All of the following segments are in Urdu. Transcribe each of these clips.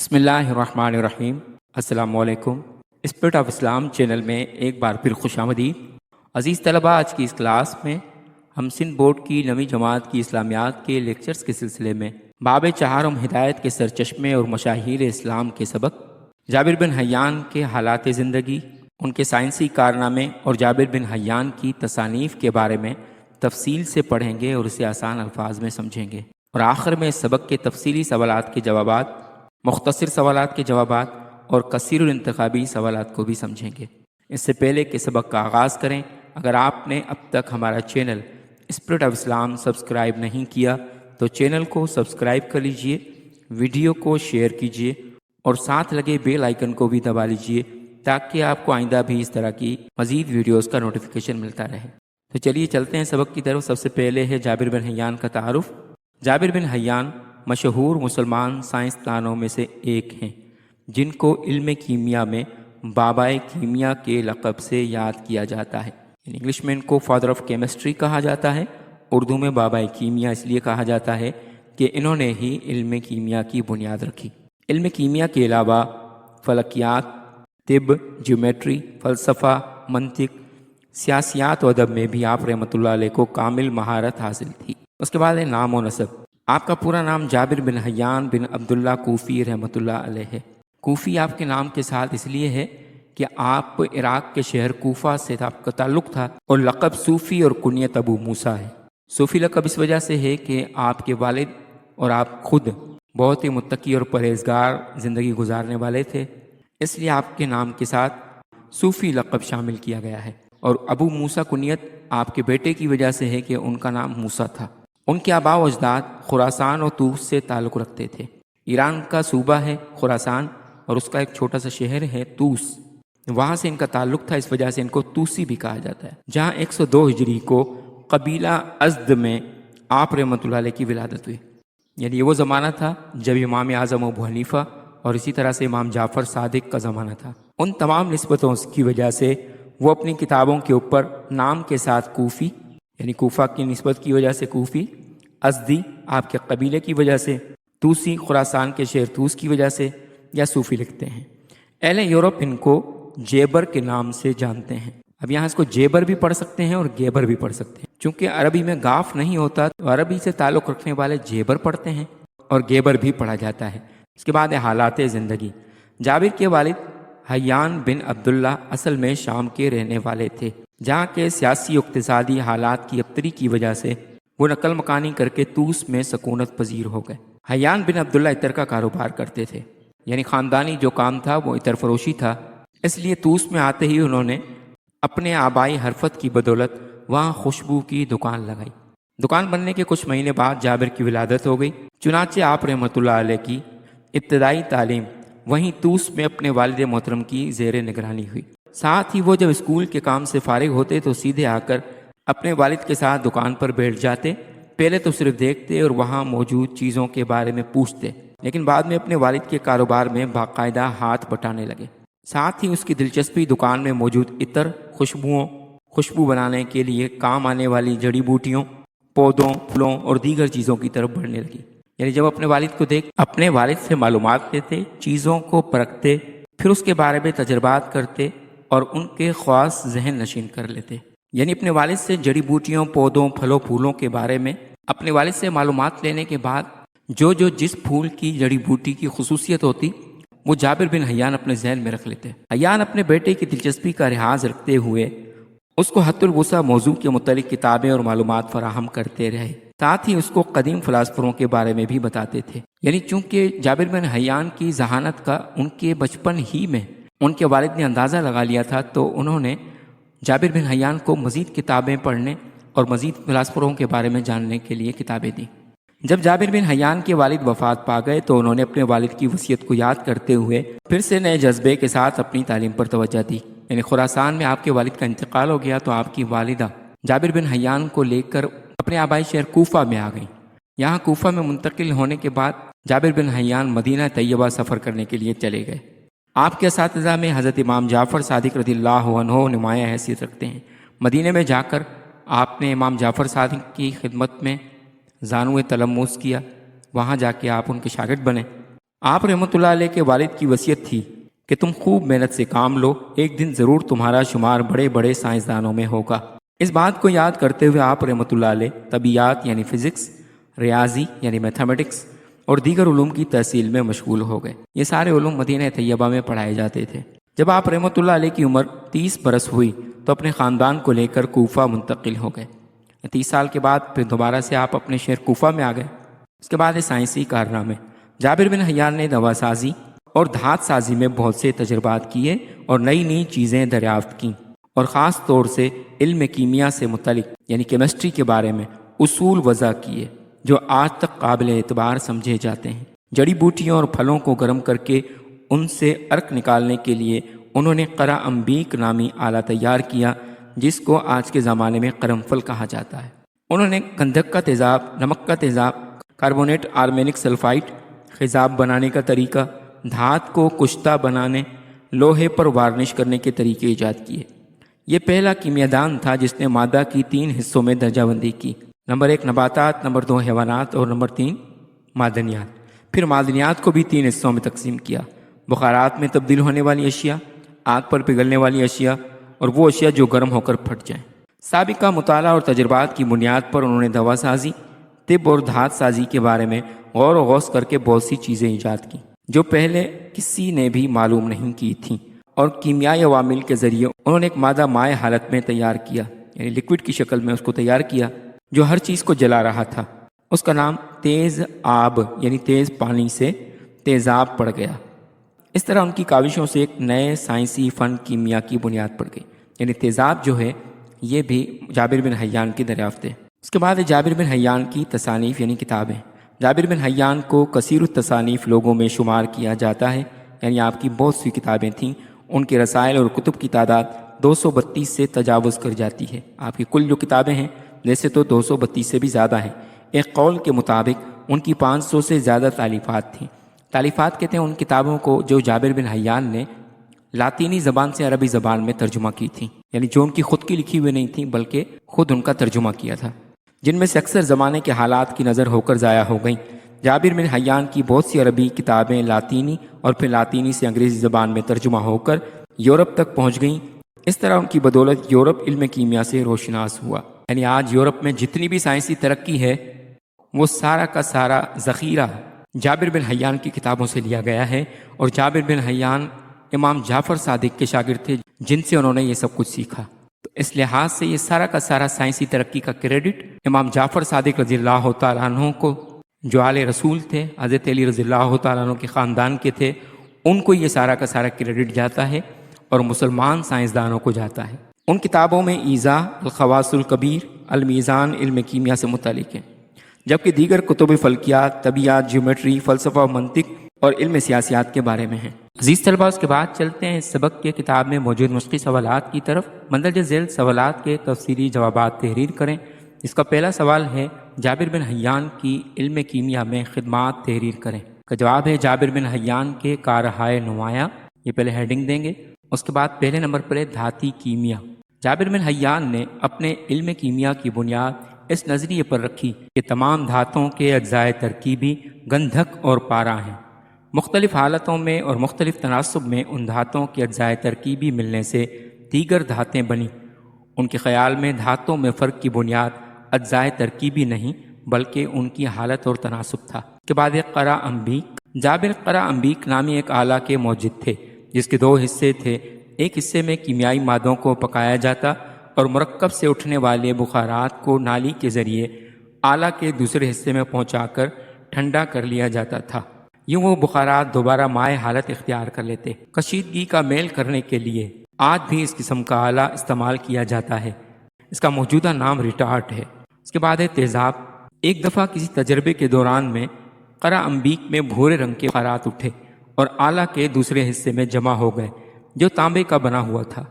بسم اللہ الرحمن الرحیم۔ السلام علیکم۔ اسپرٹ آف اسلام چینل میں ایک بار پھر خوش آمدید۔ عزیز طلباء، آج کی اس کلاس میں ہم سندھ بورڈ کی نویں جماعت کی اسلامیات کے لیکچرز کے سلسلے میں باب چہارم ہدایت کے سرچشمے اور مشاہیر اسلام کے سبق، جابر بن حیان کے حالات زندگی، ان کے سائنسی کارنامے اور جابر بن حیان کی تصانیف کے بارے میں تفصیل سے پڑھیں گے اور اسے آسان الفاظ میں سمجھیں گے، اور آخر میں اس سبق کے تفصیلی سوالات کے جوابات، مختصر سوالات کے جوابات اور کثیر الانتخابی سوالات کو بھی سمجھیں گے۔ اس سے پہلے کہ سبق کا آغاز کریں، اگر آپ نے اب تک ہمارا channel spirit of Islam subscribe نہیں کیا تو چینل کو سبسکرائب کر لیجئے، ویڈیو کو شیئر کیجئے اور ساتھ لگے بیل آئیکن کو بھی دبا لیجئے تاکہ آپ کو آئندہ بھی اس طرح کی مزید ویڈیوز کا نوٹیفیکیشن ملتا رہے۔ تو چلیے چلتے ہیں سبق کی طرف۔ سب سے پہلے ہے جابر بن حیان کا تعارف۔ جابر بن حیان مشہور مسلمان سائنسدانوں میں سے ایک ہیں جن کو علم کیمیا میں بابائے کیمیا کے لقب سے یاد کیا جاتا ہے، انگلش میں ان کو فادر آف کیمسٹری کہا جاتا ہے، اردو میں بابائے کیمیا اس لیے کہا جاتا ہے کہ انہوں نے ہی علم کیمیا کی بنیاد رکھی۔ علم کیمیا کے علاوہ فلکیات، طب، جیومیٹری، فلسفہ، منطق، سیاسیات و ادب میں بھی آپ رحمۃ اللہ علیہ کو کامل مہارت حاصل تھی۔ اس کے بعد ہے نام و نسب۔ آپ کا پورا نام جابر بن حیان بن عبداللہ کوفی رحمۃ اللہ علیہ ہے۔ کوفی آپ کے نام کے ساتھ اس لیے ہے کہ آپ عراق کے شہر کوفہ سے آپ کا تعلق تھا، اور لقب صوفی اور کنیت ابو موسیٰ ہے۔ صوفی لقب اس وجہ سے ہے کہ آپ کے والد اور آپ خود بہت ہی متقی اور پرہیزگار زندگی گزارنے والے تھے، اس لیے آپ کے نام کے ساتھ صوفی لقب شامل کیا گیا ہے۔ اور ابو موسیٰ کنیت آپ کے بیٹے کی وجہ سے ہے کہ ان کا نام موسیٰ تھا۔ ان کے آباء و اجداد خراسان اور طوس سے تعلق رکھتے تھے۔ ایران کا صوبہ ہے خراسان اور اس کا ایک چھوٹا سا شہر ہے طوس، وہاں سے ان کا تعلق تھا، اس وجہ سے ان کو طوسی بھی کہا جاتا ہے۔ جہاں 102 ہجری کو قبیلہ ازد میں آپ رحمۃ اللہ علیہ کی ولادت ہوئی، یعنی یہ وہ زمانہ تھا جب امام اعظم ابو حنیفہ اور اسی طرح سے امام جعفر صادق کا زمانہ تھا۔ ان تمام نسبتوں کی وجہ سے وہ اپنی کتابوں کے اوپر نام کے ساتھ کوفی، یعنی کوفہ کی نسبت کی وجہ سے کوفی، ازدی آپ کے قبیلے کی وجہ سے، طوسی خراسان کے شہر طوس کی وجہ سے، یا صوفی لکھتے ہیں۔ اہل یورپ ان کو جیبر کے نام سے جانتے ہیں۔ اب یہاں اس کو جیبر بھی پڑھ سکتے ہیں اور گیبر بھی پڑھ سکتے ہیں، چونکہ عربی میں گاف نہیں ہوتا تو عربی سے تعلق رکھنے والے جیبر پڑھتے ہیں اور گیبر بھی پڑھا جاتا ہے۔ اس کے بعد حالات زندگی۔ جابر کے والد حیان بن عبداللہ اصل میں شام کے رہنے والے تھے، جہاں کے سیاسی و اقتصادی حالات کی ابتری کی وجہ سے وہ نقل مکانی کر کے طوس میں سکونت پذیر ہو گئے۔ حیان بن عبداللہ عطر کا کاروبار کرتے تھے، یعنی خاندانی جو کام تھا وہ عطر فروشی تھا، اس لیے طوس میں آتے ہی انہوں نے اپنے آبائی حرفت کی بدولت وہاں خوشبو کی دکان لگائی۔ دکان بننے کے کچھ مہینے بعد جابر کی ولادت ہو گئی، چنانچہ آپ رحمۃ اللہ علیہ کی ابتدائی تعلیم وہیں طوس میں اپنے والد محترم کی زیر نگرانی ہوئی۔ ساتھ ہی وہ جب اسکول کے کام سے فارغ ہوتے تو سیدھے آ کر اپنے والد کے ساتھ دکان پر بیٹھ جاتے، پہلے تو صرف دیکھتے اور وہاں موجود چیزوں کے بارے میں پوچھتے، لیکن بعد میں اپنے والد کے کاروبار میں باقاعدہ ہاتھ بٹانے لگے۔ ساتھ ہی اس کی دلچسپی دکان میں موجود عطر، خوشبو بنانے کے لیے کام آنے والی جڑی بوٹیوں، پودوں، پھلوں اور دیگر چیزوں کی طرف بڑھنے لگی۔ یعنی جب اپنے والد کو دیکھ اپنے والد سے معلومات لیتے، چیزوں کو پرکھتے، پھر اس کے بارے میں تجربات کرتے اور ان کے خواص ذہن نشین کر لیتے۔ یعنی اپنے والد سے جڑی بوٹیوں، پودوں، پھلوں، پھولوں کے بارے میں اپنے والد سے معلومات لینے کے بعد جو جس پھول کی جڑی بوٹی کی خصوصیت ہوتی وہ جابر بن حیان اپنے ذہن میں رکھ لیتے۔ حیان اپنے بیٹے کی دلچسپی کا لحاظ رکھتے ہوئے اس کو حت الوسع موضوع کے متعلق کتابیں اور معلومات فراہم کرتے رہے، ساتھ ہی اس کو قدیم فلاسفروں کے بارے میں بھی بتاتے تھے۔ یعنی چونکہ جابر بن حیان کی ذہانت کا ان کے بچپن ہی میں ان کے والد نے اندازہ لگا لیا تھا، تو انہوں نے جابر بن حیان کو مزید کتابیں پڑھنے اور مزید فلاسفروں کے بارے میں جاننے کے لیے کتابیں دیں۔ جب جابر بن حیان کے والد وفات پا گئے تو انہوں نے اپنے والد کی وصیت کو یاد کرتے ہوئے پھر سے نئے جذبے کے ساتھ اپنی تعلیم پر توجہ دی۔ یعنی خراسان میں آپ کے والد کا انتقال ہو گیا تو آپ کی والدہ جابر بن حیان کو لے کر اپنے آبائی شہر کوفہ میں آ گئیں۔ یہاں کوفہ میں منتقل ہونے کے بعد جابر بن حیان مدینہ طیبہ سفر کرنے کے لیے چلے گئے۔ آپ کے اساتذہ میں حضرت امام جعفر صادق رضی اللہ عنہ نمایاں حیثیت رکھتے ہیں۔ مدینہ میں جا کر آپ نے امام جعفر صادق کی خدمت میں زانو تلمس کیا، وہاں جا کے آپ ان کے شاگرد بنے۔ آپ رحمۃ اللہ علیہ کے والد کی وصیت تھی کہ تم خوب محنت سے کام لو، ایک دن ضرور تمہارا شمار بڑے بڑے سائنسدانوں میں ہوگا۔ اس بات کو یاد کرتے ہوئے آپ رحمۃ اللہ علیہ طبیعیات یعنی فزکس، ریاضی یعنی میتھمیٹکس اور دیگر علوم کی تحصیل میں مشغول ہو گئے۔ یہ سارے علوم مدینہ طیبہ میں پڑھائے جاتے تھے۔ جب آپ رحمۃ اللہ علیہ کی عمر 30 برس ہوئی تو اپنے خاندان کو لے کر کوفہ منتقل ہو گئے۔ 30 سال کے بعد پھر دوبارہ سے آپ اپنے شہر کوفہ میں آ گئے۔ اس کے بعد سائنسی کارنامے، جابر بن حیان نے دوا سازی اور دھات سازی میں بہت سے تجربات کیے اور نئی نئی چیزیں دریافت کیں، اور خاص طور سے علم کیمیا سے متعلق یعنی کیمسٹری کے بارے میں اصول وضع کیے جو آج تک قابل اعتبار سمجھے جاتے ہیں۔ جڑی بوٹیوں اور پھلوں کو گرم کر کے ان سے عرق نکالنے کے لیے انہوں نے قرع امبیک نامی آلہ تیار کیا، جس کو آج کے زمانے میں قرنفل کہا جاتا ہے۔ انہوں نے گندھک کا تیزاب، نمک کا تیزاب، کاربونیٹ آرمینک سلفائٹ، خضاب بنانے کا طریقہ، دھات کو کشتہ بنانے، لوہے پر وارنش کرنے کے طریقے ایجاد کیے۔ یہ پہلا کیمیادان تھا جس نے مادہ کی 3 حصوں میں درجہ بندی کی: نمبر 1 نباتات، نمبر 2 حیوانات اور نمبر 3 معدنیات۔ پھر معدنیات کو بھی 3 حصوں میں تقسیم کیا: بخارات میں تبدیل ہونے والی اشیاء، آگ پر پگھلنے والی اشیاء اور وہ اشیاء جو گرم ہو کر پھٹ جائیں۔ سابقہ مطالعہ اور تجربات کی بنیاد پر انہوں نے دوا سازی، طب اور دھات سازی کے بارے میں غور و خوض کر کے بہت سی چیزیں ایجاد کیں جو پہلے کسی نے بھی معلوم نہیں کی تھیں، اور کیمیائی عوامل کے ذریعے انہوں نے ایک مادہ مائع حالت میں تیار کیا، یعنی لکوڈ کی شکل میں اس کو تیار کیا جو ہر چیز کو جلا رہا تھا۔ اس کا نام تیز آب یعنی تیز پانی سے تیزاب پڑ گیا۔ اس طرح ان کی کاوشوں سے ایک نئے سائنسی فن کیمیا کی بنیاد پڑ گئی، یعنی تیزاب جو ہے یہ بھی جابر بن حیان کی دریافت ہے۔ اس کے بعد جابر بن حیان کی تصانیف یعنی کتابیں۔ جابر بن حیان کو کثیر التصانیف لوگوں میں شمار کیا جاتا ہے، یعنی آپ کی بہت سی کتابیں تھیں۔ ان کے رسائل اور کتب کی تعداد 232 سے تجاوز کر جاتی ہے۔ آپ کی کل جو کتابیں ہیں ویسے تو 232 سے بھی زیادہ ہیں۔ ایک قول کے مطابق ان کی 500 سے زیادہ تالیفات تھیں۔ تالیفات کہتے ہیں ان کتابوں کو جو جابر بن حیان نے لاطینی زبان سے عربی زبان میں ترجمہ کی تھیں، یعنی جو ان کی خود کی لکھی ہوئی نہیں تھیں بلکہ خود ان کا ترجمہ کیا تھا، جن میں سے اکثر زمانے کے حالات کی نظر ہو کر ضائع ہو گئیں۔ جابر بن حیان کی بہت سی عربی کتابیں لاطینی اور پھر لاطینی سے انگریزی زبان میں ترجمہ ہو کر یورپ تک پہنچ گئیں۔ اس طرح ان کی بدولت یورپ علم کیمیا سے روشناس ہوا، یعنی آج یورپ میں جتنی بھی سائنسی ترقی ہے وہ سارا کا سارا ذخیرہ جابر بن حیان کی کتابوں سے لیا گیا ہے، اور جابر بن حیان امام جعفر صادق کے شاگرد تھے جن سے انہوں نے یہ سب کچھ سیکھا۔ تو اس لحاظ سے یہ سارا کا سارا سائنسی ترقی کا کریڈٹ امام جعفر صادق رضی اللہ تعالیٰ عنہ کو، جو آل رسول تھے، حضرت علی رضی اللہ تعالیٰ عنہ کے خاندان کے تھے، ان کو یہ سارا کا سارا کریڈٹ جاتا ہے، اور مسلمان سائنسدانوں کو جاتا ہے۔ ان کتابوں میں ایذا، الخواص الکبیر، المیزان علم کیمیا سے متعلق ہے، جبکہ دیگر کتب فلکیات، طبیعیات، جیومیٹری، فلسفہ و منطق اور علم سیاسیات کے بارے میں ہیں۔ عزیز طلبہ، اس کے بعد چلتے ہیں اس سبق کے کتاب میں موجود مشقی سوالات کی طرف۔ مندرجہ ذیل سوالات کے تفصیلی جوابات تحریر کریں۔ اس کا پہلا سوال ہے جابر بن حیان کی علم کیمیا میں خدمات تحریر کریں۔ کا جواب ہے جابر بن حیان کے کارہائے نمایاں، یہ پہلے ہیڈنگ دیں گے۔ اس کے بعد پہلے نمبر پر ہے دھاتی کیمیا۔ جابر بن حیان نے اپنے علم کیمیا کی بنیاد اس نظریے پر رکھی کہ تمام دھاتوں کے اجزائے ترکیبی گندھک اور پارا ہیں۔ مختلف حالتوں میں اور مختلف تناسب میں ان دھاتوں کے اجزائے ترکیبی ملنے سے دیگر دھاتیں بنیں۔ ان کے خیال میں دھاتوں میں فرق کی بنیاد اجزائے ترکیبی نہیں بلکہ ان کی حالت اور تناسب تھا۔ اس کے بعد ایک قرع امبیک۔ جابر قرع امبیک نامی ایک آلہ کے موجد تھے جس کے 2 حصے تھے۔ ایک حصے میں کیمیائی مادوں کو پکایا جاتا اور مرکب سے اٹھنے والے بخارات کو نالی کے ذریعے آلہ کے دوسرے حصے میں پہنچا کر ٹھنڈا کر لیا جاتا تھا۔ یوں وہ بخارات دوبارہ مائع حالت اختیار کر لیتے۔ کشیدگی کا میل کرنے کے لیے آج بھی اس قسم کا آلہ استعمال کیا جاتا ہے۔ اس کا موجودہ نام ریٹارٹ ہے۔ اس کے بعد ہے تیزاب۔ ایک دفعہ کسی تجربے کے دوران میں قرع امبیک میں بھورے رنگ کے بخارات اٹھے اور آلہ کے دوسرے حصے میں جمع ہو گئے جو تانبے کا بنا ہوا تھا۔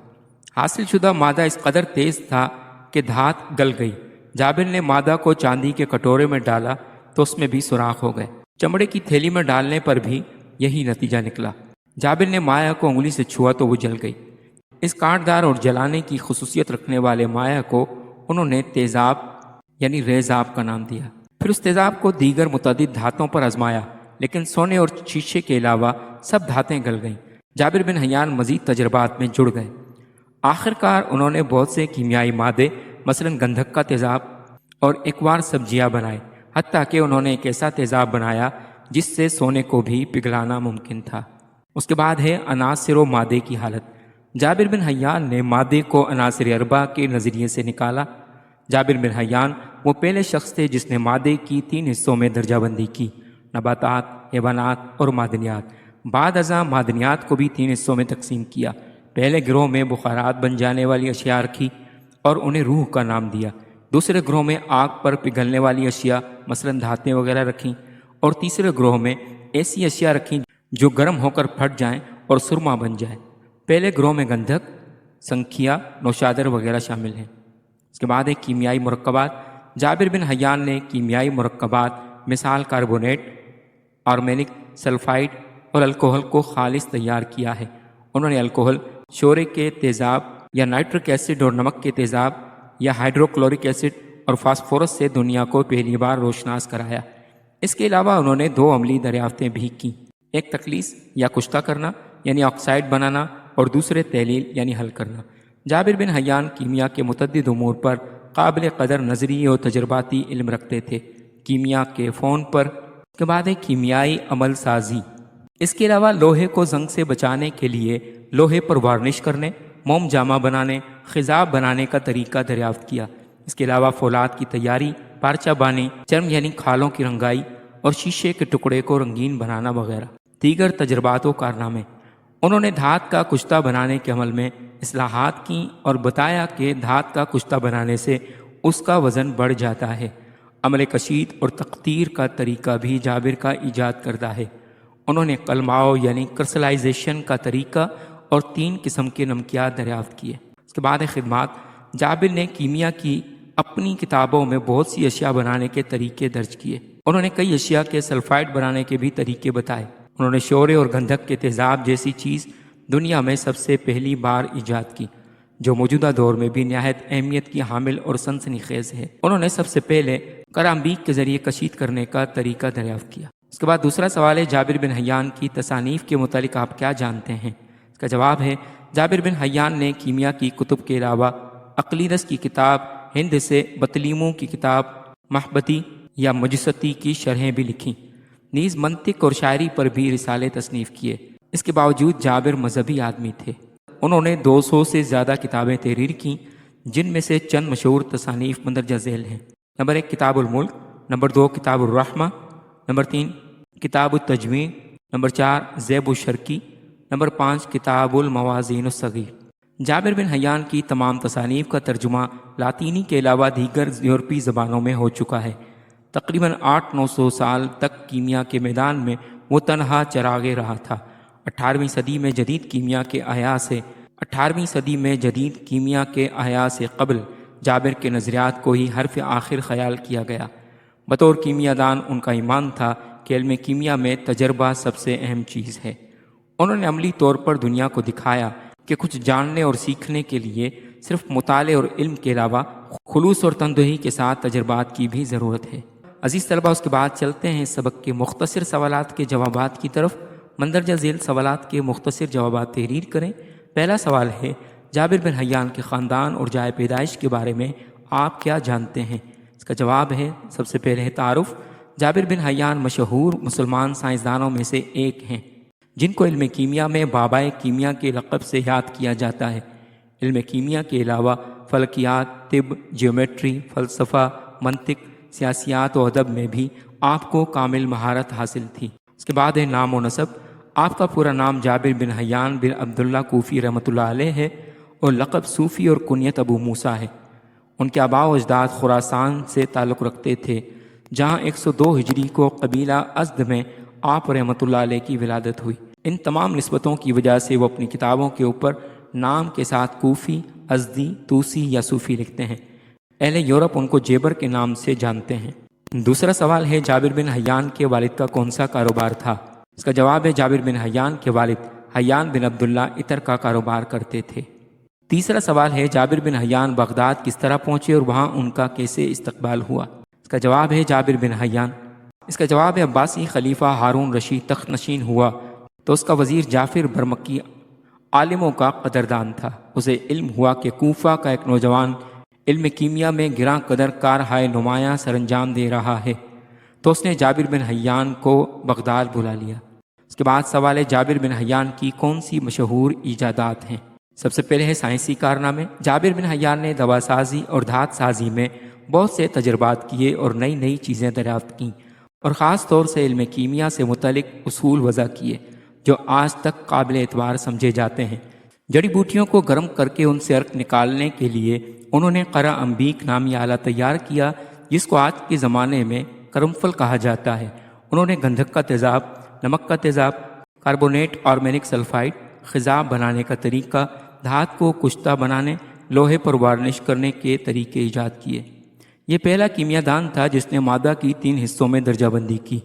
حاصل شدہ مادہ اس قدر تیز تھا کہ دھات گل گئی۔ جابر نے مادہ کو چاندی کے کٹورے میں ڈالا تو اس میں بھی سوراخ ہو گئے۔ چمڑے کی تھیلی میں ڈالنے پر بھی یہی نتیجہ نکلا۔ جابر نے مائع کو انگلی سے چھوا تو وہ جل گئی۔ اس کانٹدار اور جلانے کی خصوصیت رکھنے والے مائع کو انہوں نے تیزاب یعنی ریزاب کا نام دیا۔ پھر اس تیزاب کو دیگر متعدد دھاتوں پر آزمایا لیکن سونے اور شیشے کے علاوہ سب دھاتیں گل گئیں۔ جابر بن حیان مزید تجربات میں جڑ گئے۔ آخر کار انہوں نے بہت سے کیمیائی مادے مثلا گندھک کا تیزاب اور ایکوار سبزیاں بنائے، حتیٰ کہ انہوں نے ایک ایسا تیزاب بنایا جس سے سونے کو بھی پگھلانا ممکن تھا۔ اس کے بعد ہے عناصر و مادے کی حالت۔ جابر بن حیان نے مادے کو عناصر اربع کے نظریے سے نکالا۔ جابر بن حیان وہ پہلے شخص تھے جس نے مادے کی 3 حصوں میں درجہ بندی کی: نباتات، حیوانات اور معدنیات۔ بعد ازاں معدنیات کو بھی 3 حصوں میں تقسیم کیا۔ پہلے گروہ میں بخارات بن جانے والی اشیاء رکھی اور انہیں روح کا نام دیا۔ دوسرے گروہ میں آگ پر پگھلنے والی اشیاء مثلا دھاتیں وغیرہ رکھیں، اور تیسرے گروہ میں ایسی اشیاء رکھیں جو گرم ہو کر پھٹ جائیں اور سرما بن جائے۔ پہلے گروہ میں گندھک، سنکھیا، نوشادر وغیرہ شامل ہیں۔ اس کے بعد ہے کیمیائی مرکبات۔ جابر بن حیان نے کیمیائی مرکبات مثال کاربونیٹ، آرمینک، سلفائڈ اور الکوہل کو خالص تیار کیا ہے۔ انہوں نے الکوہل، شورے کے تیزاب یا نائٹرک ایسڈ اور نمک کے تیزاب یا ہائیڈروکلورک ایسڈ اور فاسفورس سے دنیا کو پہلی بار روشناس کرایا۔ اس کے علاوہ انہوں نے 2 عملی دریافتیں بھی کیں، ایک تخلیص یا کشتہ کرنا یعنی آکسائڈ بنانا، اور دوسرے تحلیل یعنی حل کرنا۔ جابر بن حیان کیمیا کے متعدد امور پر قابل قدر نظری اور تجرباتی علم رکھتے تھے۔ کیمیا کے فون پر اس کے بعد ہے کیمیائی عمل سازی۔ اس کے علاوہ لوہے کو زنگ سے بچانے کے لیے لوہے پر وارنش کرنے، موم جامہ بنانے، خضاب بنانے کا طریقہ دریافت کیا۔ اس کے علاوہ فولاد کی تیاری، پارچہ بانی، چرم یعنی کھالوں کی رنگائی اور شیشے کے ٹکڑے کو رنگین بنانا وغیرہ۔ دیگر تجربات و کارنامے: انہوں نے دھات کا کشتہ بنانے کے عمل میں اصلاحات کیں اور بتایا کہ دھات کا کشتہ بنانے سے اس کا وزن بڑھ جاتا ہے۔ عمل کشید اور تقطیر کا طریقہ بھی جابر کا ایجاد کردہ ہے۔ انہوں نے قلماؤ یعنی کرسلائزیشن کا طریقہ اور 3 قسم کے نمکیات دریافت کیے۔ اس کے بعد خدمات: جابر نے کیمیا کی اپنی کتابوں میں بہت سی اشیاء بنانے کے طریقے درج کیے۔ انہوں نے کئی اشیاء کے سلفائڈ بنانے کے بھی طریقے بتائے۔ انہوں نے شورے اور گندھک کے تیزاب جیسی چیز دنیا میں سب سے پہلی بار ایجاد کی، جو موجودہ دور میں بھی نہایت اہمیت کی حامل اور سنسنی خیز ہے۔ انہوں نے سب سے پہلے کرامبیک کے ذریعے کشید کرنے کا طریقہ دریافت کیا۔ اس کے بعد دوسرا سوال ہے جابر بن حیان کی تصانیف کے متعلق آپ کیا جانتے ہیں؟ اس کا جواب ہے جابر بن حیان نے کیمیا کی کتب کے علاوہ اقلیدس کی کتاب، ہند سے بطلیموں کی کتاب، محبتی یا مجستی کی شرحیں بھی لکھیں، نیز منطق اور شاعری پر بھی رسالے تصنیف کیے۔ اس کے باوجود جابر مذہبی آدمی تھے۔ انہوں نے 200 سے زیادہ کتابیں تحریر کیں، جن میں سے چند مشہور تصانیف مندرجہ ذیل ہیں: نمبر 1 کتاب الملک، نمبر 2 کتاب الرحمہ، نمبر 3 کتاب التجوین، نمبر 4 زیب الشرقی، نمبر 5 کتاب الموازین الصغیر۔ جابر بن حیان کی تمام تصانیف کا ترجمہ لاطینی کے علاوہ دیگر یورپی زبانوں میں ہو چکا ہے۔ تقریباً 800-900 سال تک کیمیا کے میدان میں وہ تنہا چراغ رہا تھا۔ 18ویں صدی میں جدید کیمیا کے احیاء سے قبل جابر کے نظریات کو ہی حرف آخر خیال کیا گیا۔ بطور کیمیا دان ان کا ایمان تھا کہ علم کیمیا میں تجربہ سب سے اہم چیز ہے۔ انہوں نے عملی طور پر دنیا کو دکھایا کہ کچھ جاننے اور سیکھنے کے لیے صرف مطالعے اور علم کے علاوہ خلوص اور تندہی کے ساتھ تجربات کی بھی ضرورت ہے۔ عزیز طلبہ، اس کے بعد چلتے ہیں سبق کے مختصر سوالات کے جوابات کی طرف۔ مندرجہ ذیل سوالات کے مختصر جوابات تحریر کریں۔ پہلا سوال ہے جابر بن حیان کے خاندان اور جائے پیدائش کے بارے میں آپ کیا جانتے ہیں؟ اس کا جواب ہے سب سے پہلے تعارف۔ جابر بن حیان مشہور مسلمان سائنسدانوں میں سے ایک ہیں جن کو علم کیمیا میں بابائے کیمیا کے لقب سے یاد کیا جاتا ہے۔ علم کیمیا کے علاوہ فلکیات، طب، جیومیٹری، فلسفہ، منطق، سیاسیات و ادب میں بھی آپ کو کامل مہارت حاصل تھی۔ اس کے بعد ہے نام و نسب۔ آپ کا پورا نام جابر بن حیان بن عبداللہ کوفی رحمۃ اللہ علیہ ہے اور لقب صوفی اور کنیت ابو موسیٰ ہے۔ ان کے آباء و اجداد خراسان سے تعلق رکھتے تھے، جہاں 102 ہجری کو قبیلہ ازد میں آپ رحمۃ اللہ علیہ کی ولادت ہوئی۔ ان تمام نسبتوں کی وجہ سے وہ اپنی کتابوں کے اوپر نام کے ساتھ کوفی، ازدی، توسی یا صوفی لکھتے ہیں۔ اہل یورپ ان کو جیبر کے نام سے جانتے ہیں۔ دوسرا سوال ہے جابر بن حیان کے والد کا کون سا کاروبار تھا؟ اس کا جواب ہے جابر بن حیان کے والد حیان بن عبداللہ عطر کا کاروبار کرتے تھے۔ تیسرا سوال ہے جابر بن حیان بغداد کس طرح پہنچے اور وہاں ان کا کیسے استقبال ہوا؟ اس کا جواب ہے جابر بن حیان اس کا جواب ہے عباسی خلیفہ ہارون رشید تخت نشین ہوا تو اس کا وزیر جعفر برمکی عالموں کا قدردان تھا۔ اسے علم ہوا کہ کوفہ کا ایک نوجوان علم کیمیا میں گراں قدر کارہائے نمایاں سر انجام دے رہا ہے، تو اس نے جابر بن حیان کو بغداد بلا لیا۔ اس کے بعد سوال ہے جابر بن حیان کی کون سی مشہور ایجادات ہیں؟ سب سے پہلے ہے سائنسی کارنامے۔ جابر بن حیان نے دوا سازی اور دھات سازی میں بہت سے تجربات کیے اور نئی نئی چیزیں دریافت کیں، اور خاص طور سے علم کیمیا سے متعلق اصول وضع کیے جو آج تک قابل اعتبار سمجھے جاتے ہیں۔ جڑی بوٹیوں کو گرم کر کے ان سے عرق نکالنے کے لیے انہوں نے قرع انبیک نامی آلہ تیار کیا، جس کو آج کے زمانے میں کرمفل کہا جاتا ہے۔ انہوں نے گندھک کا تیزاب، نمک کا تیزاب، کاربونیٹ آرمینک سلفائڈ، خضاب بنانے کا طریقہ، دھات کو کشتہ بنانے، لوہے پر وارنش کرنے کے طریقے ایجاد کیے۔ یہ پہلا کیمیا دان تھا جس نے مادہ کی 3 حصوں میں درجہ بندی کی: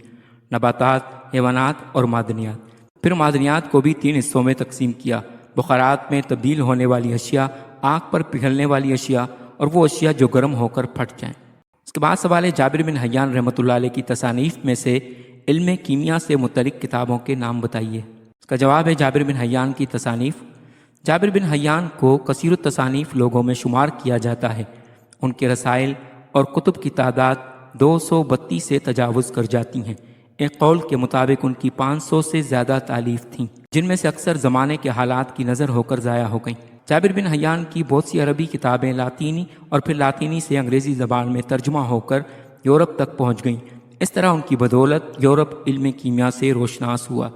نباتات، حیوانات اور معدنیات۔ پھر معدنیات کو بھی 3 حصوں میں تقسیم کیا: بخارات میں تبدیل ہونے والی اشیاء، آگ پر پگھلنے والی اشیاء، اور وہ اشیاء جو گرم ہو کر پھٹ جائیں۔ اس کے بعد سوال ہے جابر بن حیان رحمۃ اللہ علیہ کی تصانیف میں سے علم کیمیا سے متعلق کتابوں کے نام بتائیے۔ اس کا جواب ہے جابر بن حیان کی تصانیف۔ جابر بن حیان کو کثیر التصانیف لوگوں میں شمار کیا جاتا ہے۔ ان کے رسائل اور کتب کی تعداد 232 سے تجاوز کر جاتی ہیں۔ ایک قول کے مطابق ان کی 500 سے زیادہ تالیف تھیں، جن میں سے اکثر زمانے کے حالات کی نظر ہو کر ضائع ہو گئیں۔ جابر بن حیان کی بہت سی عربی کتابیں لاطینی اور پھر لاطینی سے انگریزی زبان میں ترجمہ ہو کر یورپ تک پہنچ گئیں۔ اس طرح ان کی بدولت یورپ علم کیمیا سے روشناس ہوا۔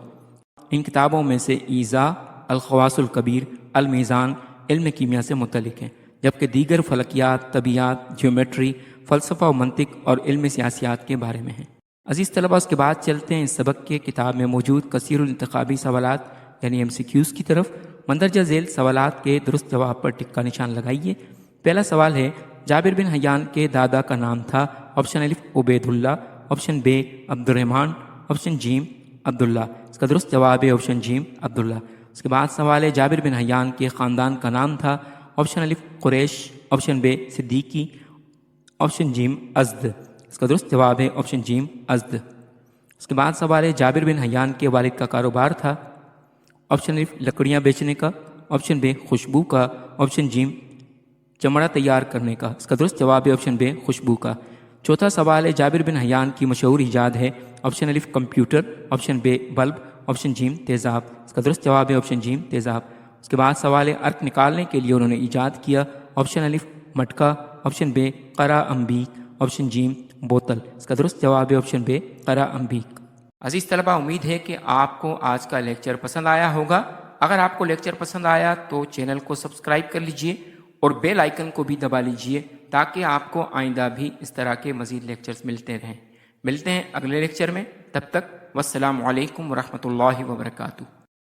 ان کتابوں میں سے ایذا، الخواص الکبیر، المیزان علم کیمیا سے متعلق ہیں، جبکہ دیگر فلکیات، طبیعیات، جیومیٹری، فلسفہ و منطق اور علم سیاسیات کے بارے میں ہیں۔ عزیز طلبہ، اس کے بعد چلتے ہیں اس سبق کے کتاب میں موجود کثیر الانتخابی سوالات یعنی MCQs کی طرف۔ مندرجہ ذیل سوالات کے درست جواب پر ٹک کا نشان لگائیے۔ پہلا سوال ہے جابر بن حیان کے دادا کا نام تھا؟ آپشن الف عبید اللہ، آپشن بے عبد الرحمن، آپشن جیم عبداللہ۔ اس کا درست جواب ہے آپشن جیم عبداللہ۔ اس کے بعد سوال ہے جابر بن حیان کے خاندان کا نام تھا؟ آپشن الف قریش، آپشن بے صدیقی، آپشن جیم ازد۔ اس کا درست جواب ہے آپشن جیم ازد۔ اس کے بعد سوال ہے جابر بن حیان کے والد کا کاروبار تھا؟ آپشن الف لکڑیاں بیچنے کا، آپشن بے خوشبو کا، آپشن جیم چمڑا تیار کرنے کا۔ اس کا درست جواب ہے آپشن بے خوشبو کا۔ چوتھا سوال ہے جابر بن حیان کی مشہور ایجاد ہے؟ آپشن الف کمپیوٹر، آپشن بے بلب، آپشن جیم تیزاب۔ اس کا درست جواب ہے آپشن جیم تیزاب۔ اس کے بعد سوال ہے عرق نکالنے کے لیے انہوں نے ایجاد کیا؟ آپشن الف مٹکا، آپشن بے قرع انبیک، آپشن جیم بوتل۔ اس کا درست جواب ہے آپشن بے قرع انبیک۔ عزیز طلبہ، امید ہے کہ آپ کو آج کا لیکچر پسند آیا ہوگا۔ اگر آپ کو لیکچر پسند آیا تو چینل کو سبسکرائب کر لیجئے اور بیل آئیکن کو بھی دبا لیجئے تاکہ آپ کو آئندہ بھی اس طرح کے مزید لیکچرز ملتے رہیں۔ ملتے ہیں اگلے لیکچر میں، تب تک والسلام علیکم ورحمۃ اللہ وبرکاتہ۔